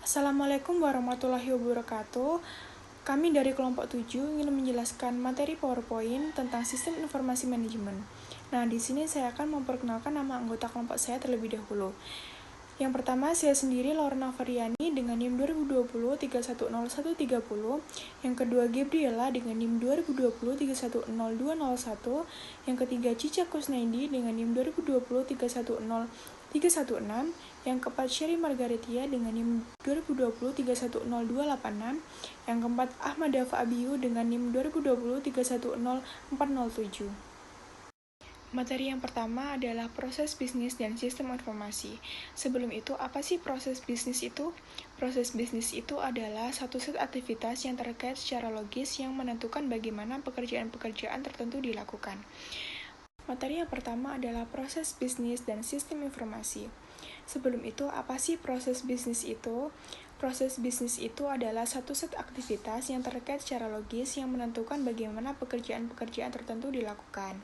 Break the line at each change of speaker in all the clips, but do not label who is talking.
Assalamualaikum warahmatullahi wabarakatuh. Kami dari kelompok 7 ingin menjelaskan materi PowerPoint tentang sistem informasi manajemen. Nah, di sini saya akan memperkenalkan nama anggota kelompok saya terlebih dahulu. Yang pertama, saya sendiri Lorna Variani dengan NIM 2020 310130. Yang kedua, Gabriela dengan NIM 2020 310201. Yang ketiga, Cica Kusnaidi dengan NIM 2020 310316. Yang keempat, Sherry Margaretia dengan NIM 2020 310286. Yang keempat, Ahmad Dafa Abiyu dengan NIM 2020 310407. Materi yang pertama adalah proses bisnis dan sistem informasi. Sebelum itu, apa sih proses bisnis itu? Proses bisnis itu adalah satu set aktivitas yang terkait secara logis yang menentukan bagaimana pekerjaan-pekerjaan tertentu dilakukan. Materi yang pertama adalah proses bisnis dan sistem informasi. Sebelum itu, apa sih proses bisnis itu? Proses bisnis itu adalah satu set aktivitas yang terkait secara logis yang menentukan bagaimana pekerjaan-pekerjaan tertentu dilakukan.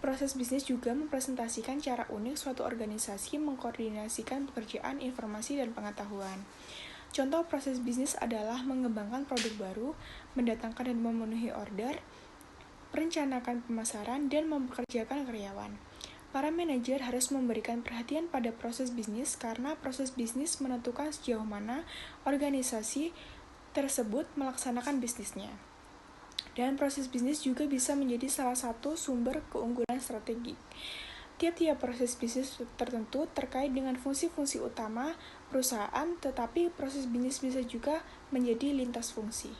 Proses bisnis juga mempresentasikan cara unik suatu organisasi mengkoordinasikan pekerjaan, informasi, dan pengetahuan. Contoh proses bisnis adalah mengembangkan produk baru, mendatangkan dan memenuhi order, merencanakan pemasaran, dan mempekerjakan karyawan. Para manajer harus memberikan perhatian pada proses bisnis karena proses bisnis menentukan sejauh mana organisasi tersebut melaksanakan bisnisnya. Dan proses bisnis juga bisa menjadi salah satu sumber keunggulan strategik. Tiap-tiap proses bisnis tertentu terkait dengan fungsi-fungsi utama perusahaan, tetapi proses bisnis bisa juga menjadi lintas fungsi.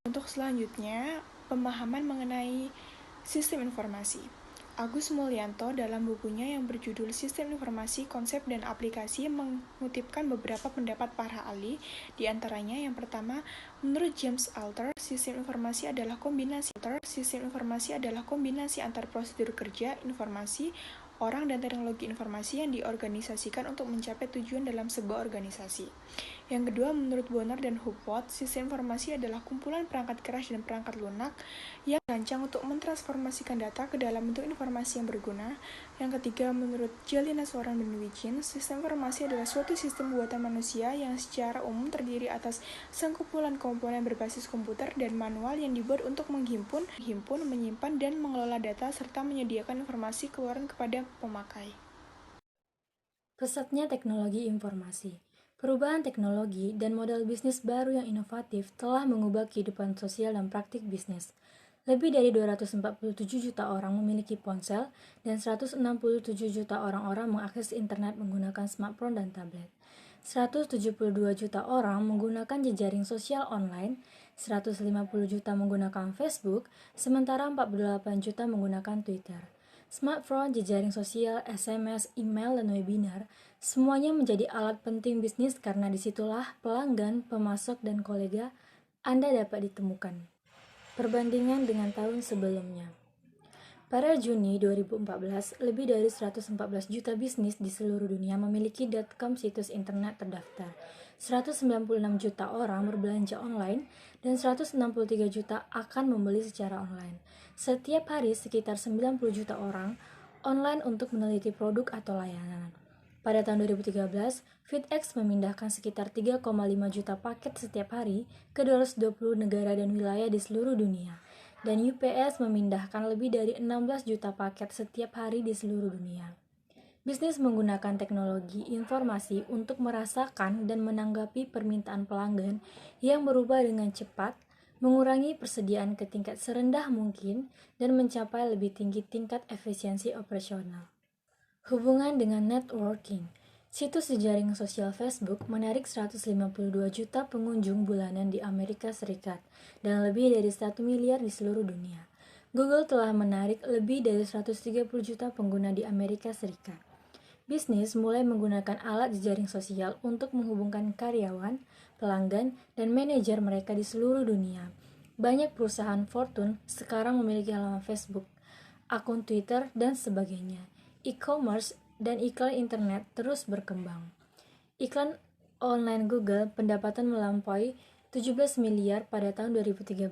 Untuk selanjutnya, pemahaman mengenai sistem informasi. Agus Mulyanto dalam bukunya yang berjudul Sistem Informasi, Konsep dan Aplikasi mengutipkan beberapa pendapat para ahli, di antaranya yang pertama, menurut James Altucher, sistem informasi adalah kombinasi antar prosedur kerja, informasi, orang, dan teknologi informasi yang diorganisasikan untuk mencapai tujuan dalam sebuah organisasi. Yang kedua, menurut Bonner dan Hubbard, sistem informasi adalah kumpulan perangkat keras dan perangkat lunak yang dirancang untuk mentransformasikan data ke dalam bentuk informasi yang berguna. Yang ketiga, menurut Jelena Soran dan Wiggin, sistem informasi adalah suatu sistem buatan manusia yang secara umum terdiri atas sengkumpulan komponen berbasis komputer dan manual yang dibuat untuk menghimpun, menyimpan, dan mengelola data serta menyediakan informasi keluaran kepada pemakai.
Pesatnya teknologi informasi. Perubahan teknologi dan model bisnis baru yang inovatif telah mengubah kehidupan sosial dan praktik bisnis. Lebih dari 247 juta orang memiliki ponsel dan 167 juta orang-orang mengakses internet menggunakan smartphone dan tablet. 172 juta orang menggunakan jejaring sosial online, 150 juta menggunakan Facebook, sementara 48 juta menggunakan Twitter. Smartphone, jejaring sosial, SMS, email, dan webinar, semuanya menjadi alat penting bisnis karena disitulah pelanggan, pemasok, dan kolega Anda dapat ditemukan. Perbandingan dengan tahun sebelumnya. Pada Juni 2014, lebih dari 114 juta bisnis di seluruh dunia memiliki .com situs internet terdaftar. 196 juta orang berbelanja online dan 163 juta akan membeli secara online. Setiap hari sekitar 90 juta orang online untuk meneliti produk atau layanan. Pada tahun 2013, FedEx memindahkan sekitar 3,5 juta paket setiap hari ke 220 negara dan wilayah di seluruh dunia. Dan UPS memindahkan lebih dari 16 juta paket setiap hari di seluruh dunia. Bisnis menggunakan teknologi informasi untuk merasakan dan menanggapi permintaan pelanggan yang berubah dengan cepat, mengurangi persediaan ke tingkat serendah mungkin, dan mencapai lebih tinggi tingkat efisiensi operasional. Hubungan dengan networking. Situs jejaring sosial Facebook menarik 152 juta pengunjung bulanan di Amerika Serikat dan lebih dari 1 miliar di seluruh dunia. Google telah menarik lebih dari 130 juta pengguna di Amerika Serikat. Bisnis mulai menggunakan alat jejaring sosial untuk menghubungkan karyawan, pelanggan, dan manajer mereka di seluruh dunia. Banyak perusahaan Fortune sekarang memiliki halaman Facebook, akun Twitter, dan sebagainya. E-commerce dan iklan internet terus berkembang. Iklan online Google pendapatan melampaui 17 miliar pada tahun 2013.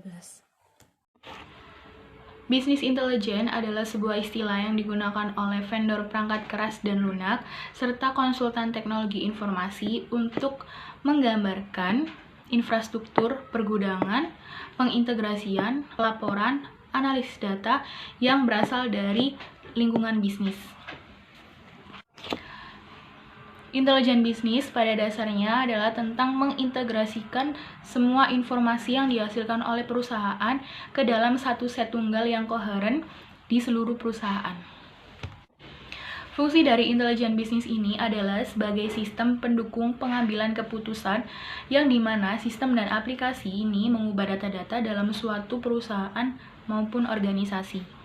Bisnis intelijen adalah sebuah istilah yang digunakan oleh vendor perangkat keras dan lunak, serta konsultan teknologi informasi untuk menggambarkan infrastruktur pergudangan, pengintegrasian, laporan, analisis data yang berasal dari lingkungan bisnis. Intelijen bisnis pada dasarnya adalah tentang mengintegrasikan semua informasi yang dihasilkan oleh perusahaan ke dalam satu set tunggal yang koheren di seluruh perusahaan. Fungsi dari intelijen bisnis ini adalah sebagai sistem pendukung pengambilan keputusan yang dimana sistem dan aplikasi ini mengubah data-data dalam suatu perusahaan maupun organisasi.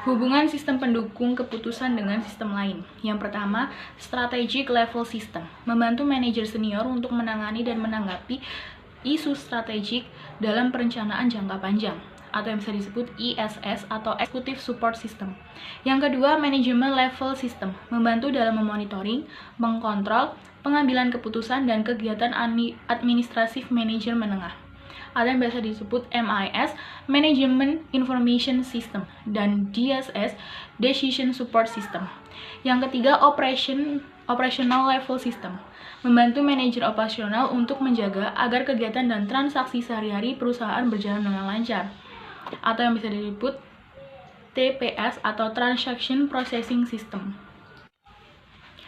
Hubungan sistem pendukung keputusan dengan sistem lain. Yang pertama, strategic level system. Membantu manajer senior untuk menangani dan menanggapi isu strategik dalam perencanaan jangka panjang, atau yang bisa disebut ISS atau Executive Support System. Yang kedua, management level system. Membantu dalam memonitoring, mengkontrol, pengambilan keputusan, dan kegiatan administratif manajer menengah, atau yang biasa disebut MIS, Management Information System, dan DSS, Decision Support System. Yang ketiga, Operational Level System, membantu manajer operasional untuk menjaga agar kegiatan dan transaksi sehari-hari perusahaan berjalan dengan lancar, atau yang bisa disebut TPS atau Transaction Processing System.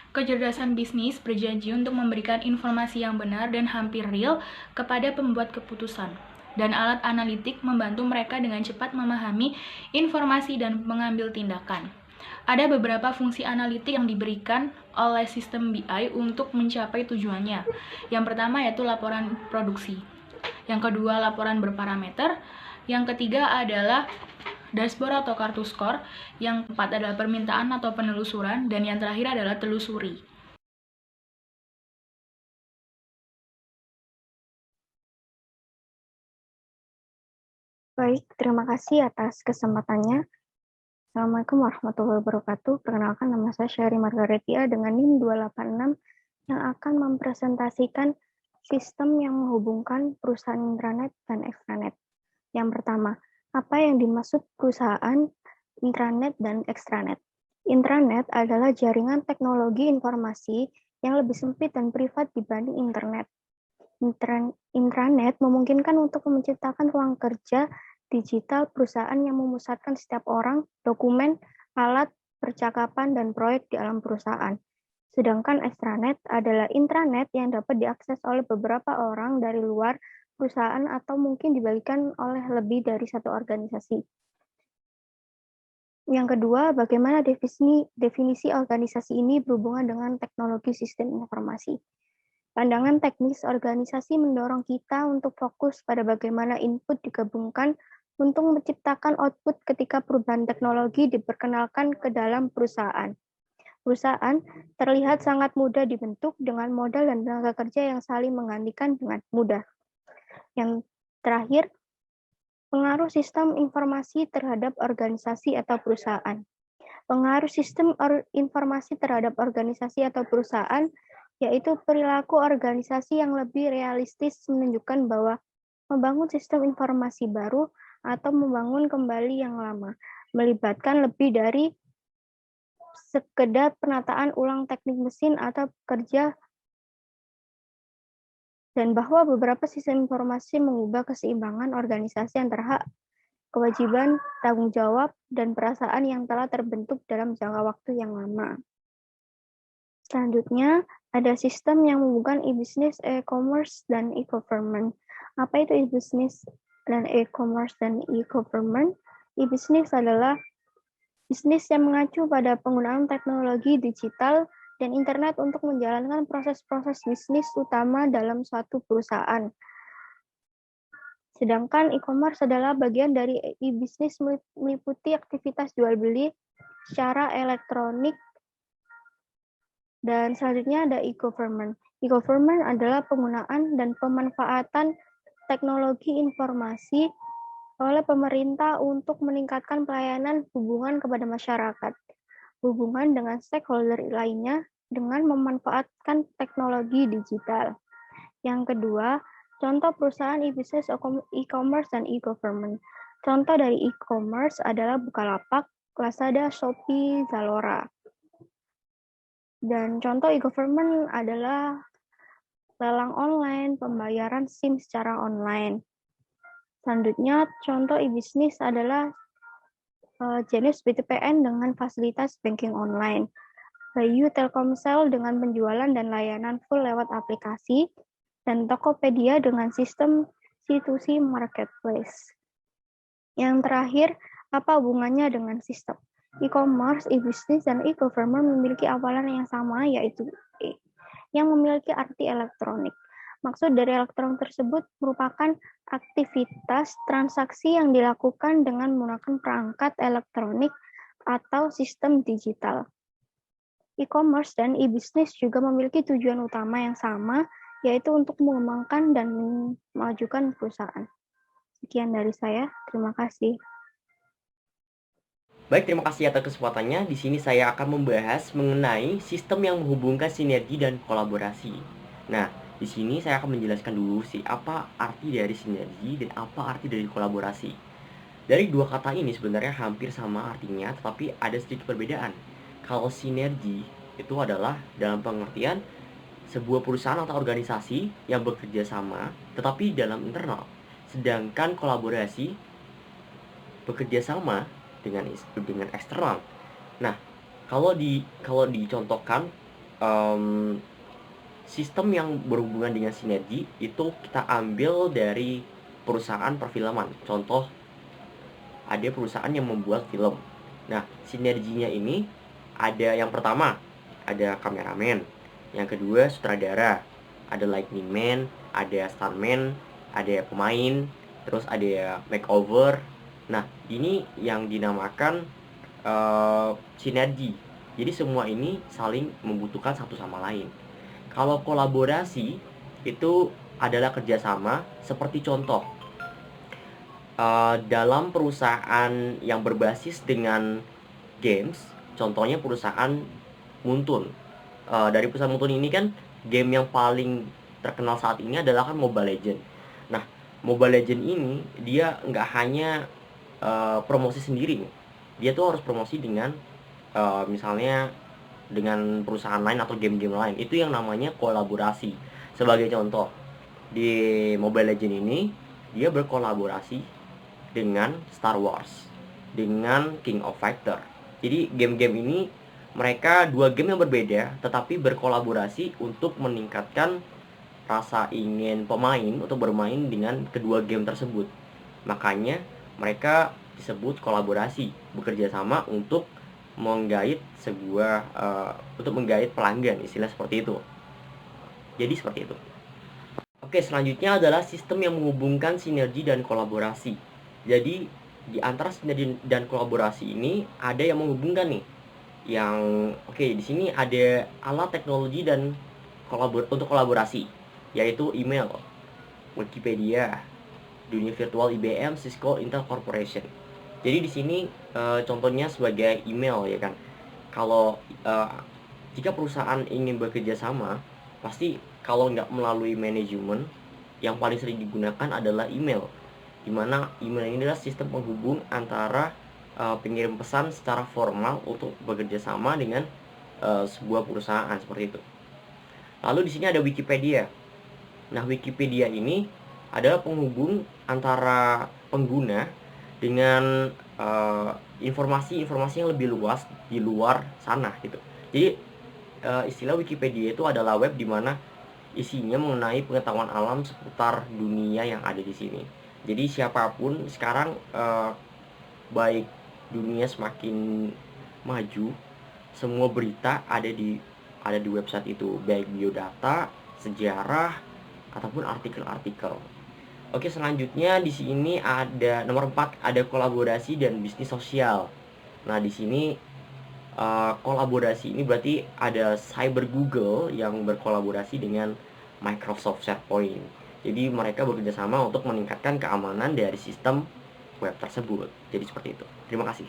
Kecerdasan bisnis berjanji untuk memberikan informasi yang benar dan hampir real kepada pembuat keputusan, dan alat analitik membantu mereka dengan cepat memahami informasi dan mengambil tindakan. Ada beberapa fungsi analitik yang diberikan oleh sistem BI untuk mencapai tujuannya. Yang pertama yaitu laporan produksi. Yang kedua, laporan berparameter. Yang ketiga adalah dashboard atau kartu skor. Yang keempat adalah permintaan atau penelusuran. Dan yang terakhir adalah telusuri.
Baik, terima kasih atas kesempatannya. Assalamualaikum warahmatullahi wabarakatuh. Perkenalkan, nama saya Syahri Margaretia dengan NIM 286 yang akan mempresentasikan sistem yang menghubungkan perusahaan intranet dan extranet. Yang pertama, apa yang dimaksud perusahaan intranet dan extranet? Intranet adalah jaringan teknologi informasi yang lebih sempit dan privat dibanding internet. Intranet memungkinkan untuk menciptakan ruang kerja digital perusahaan yang memusatkan setiap orang, dokumen, alat, percakapan, dan proyek di alam perusahaan. Sedangkan extranet adalah intranet yang dapat diakses oleh beberapa orang dari luar perusahaan atau mungkin dibagikan oleh lebih dari satu organisasi. Yang kedua, bagaimana definisi organisasi ini berhubungan dengan teknologi sistem informasi. Pandangan teknis organisasi mendorong kita untuk fokus pada bagaimana input digabungkan untuk menciptakan output ketika perubahan teknologi diperkenalkan ke dalam perusahaan. Perusahaan terlihat sangat mudah dibentuk dengan modal dan tenaga kerja yang saling menggantikan dengan mudah. Yang terakhir, pengaruh sistem informasi terhadap organisasi atau perusahaan. Pengaruh sistem informasi terhadap organisasi atau perusahaan yaitu perilaku organisasi yang lebih realistis menunjukkan bahwa membangun sistem informasi baru atau membangun kembali yang lama melibatkan lebih dari sekedar penataan ulang teknik mesin atau kerja, dan bahwa beberapa sistem informasi mengubah keseimbangan organisasi antara hak, kewajiban, tanggung jawab, dan perasaan yang telah terbentuk dalam jangka waktu yang lama. Selanjutnya, ada sistem yang menghubungkan e-business, e-commerce, dan e-government. Apa itu e-business dan e-commerce dan e-government? E-business adalah bisnis yang mengacu pada penggunaan teknologi digital dan internet untuk menjalankan proses-proses bisnis utama dalam suatu perusahaan. Sedangkan e-commerce adalah bagian dari e-business meliputi aktivitas jual beli secara elektronik. Dan selanjutnya ada e-government. E-government adalah penggunaan dan pemanfaatan teknologi informasi oleh pemerintah untuk meningkatkan pelayanan hubungan kepada masyarakat, hubungan dengan stakeholder lainnya dengan memanfaatkan teknologi digital. Yang kedua, contoh perusahaan e-business, e-commerce, dan e-government. Contoh dari e-commerce adalah Bukalapak, Lazada, Shopee, Zalora. Dan contoh e-government adalah lelang online, pembayaran SIM secara online. Selanjutnya, contoh e-bisnis adalah jenis BTPN dengan fasilitas banking online. Bayu Telkomsel dengan penjualan dan layanan full lewat aplikasi, dan Tokopedia dengan sistem C2C marketplace. Yang terakhir, apa hubungannya dengan sistem? E-commerce, e-business, dan e-government memiliki awalan yang sama, yaitu E, yang memiliki arti elektronik. Maksud dari elektronik tersebut merupakan aktivitas transaksi yang dilakukan dengan menggunakan perangkat elektronik atau sistem digital. E-commerce dan e-business juga memiliki tujuan utama yang sama, yaitu untuk mengembangkan dan memajukan perusahaan. Sekian dari saya, terima kasih.
Baik, terima kasih atas kesempatannya. Di sini saya akan membahas mengenai sistem yang menghubungkan sinergi dan kolaborasi. Nah, di sini saya akan menjelaskan dulu sih apa arti dari sinergi dan apa arti dari kolaborasi. Dari dua kata ini sebenarnya hampir sama artinya, tetapi ada sedikit perbedaan. Kalau sinergi itu adalah dalam pengertian sebuah perusahaan atau organisasi yang bekerja sama tetapi dalam internal. Sedangkan kolaborasi bekerja sama dengan eksternal. Nah, kalau dicontohkan sistem yang berhubungan dengan sinergi itu kita ambil dari perusahaan perfilman. Contoh, ada perusahaan yang membuat film. Nah, sinerginya ini ada yang pertama, ada kameramen. Yang kedua, sutradara. Ada lighting man, ada stuntman, ada pemain, terus ada makeover. Nah, ini yang dinamakan sinergi. Jadi semua ini saling membutuhkan satu sama lain. Kalau kolaborasi itu adalah kerjasama, seperti contoh dalam perusahaan yang berbasis dengan games, contohnya perusahaan Muntun. Dari perusahaan Muntun ini kan game yang paling terkenal saat ini adalah kan Mobile Legend. Nah, Mobile Legend ini dia nggak hanya promosi sendiri, dia tuh harus promosi dengan misalnya dengan perusahaan lain atau game-game lain. Itu yang namanya kolaborasi. Sebagai contoh, di Mobile Legend ini dia berkolaborasi dengan Star Wars, dengan King of Fighter. Jadi game-game ini mereka dua game yang berbeda tetapi berkolaborasi untuk meningkatkan rasa ingin pemain untuk bermain dengan kedua game tersebut. Makanya mereka disebut kolaborasi, bekerja sama untuk menggait untuk menggait pelanggan, istilah seperti itu. Jadi seperti itu. Oke, selanjutnya adalah sistem yang menghubungkan sinergi dan kolaborasi. Jadi di antara sinergi dan kolaborasi ini ada yang menghubungkan nih. Di sini ada alat teknologi dan untuk kolaborasi, yaitu email, Wikipedia, dunia virtual IBM, Cisco, Intel Corporation. Jadi di sini contohnya sebagai email ya kan. Kalau jika perusahaan ingin bekerja sama, pasti kalau nggak melalui manajemen, yang paling sering digunakan adalah email. Dimana email ini adalah sistem penghubung antara pengirim pesan secara formal untuk bekerja sama dengan sebuah perusahaan seperti itu. Lalu di sini ada Wikipedia. Nah, Wikipedia ini adalah penghubung antara pengguna dengan informasi-informasi yang lebih luas di luar sana gitu. Jadi istilah Wikipedia itu adalah web di mana isinya mengenai pengetahuan alam seputar dunia yang ada di sini. Jadi siapapun sekarang baik dunia semakin maju, semua berita ada di website itu, baik biodata, sejarah ataupun artikel-artikel. Oke, selanjutnya di sini ada nomor 4, ada kolaborasi dan bisnis sosial. Nah, di sini kolaborasi ini berarti ada Cyber Google yang berkolaborasi dengan Microsoft SharePoint. Jadi mereka bekerja sama untuk meningkatkan keamanan dari sistem web tersebut. Jadi seperti itu. Terima kasih.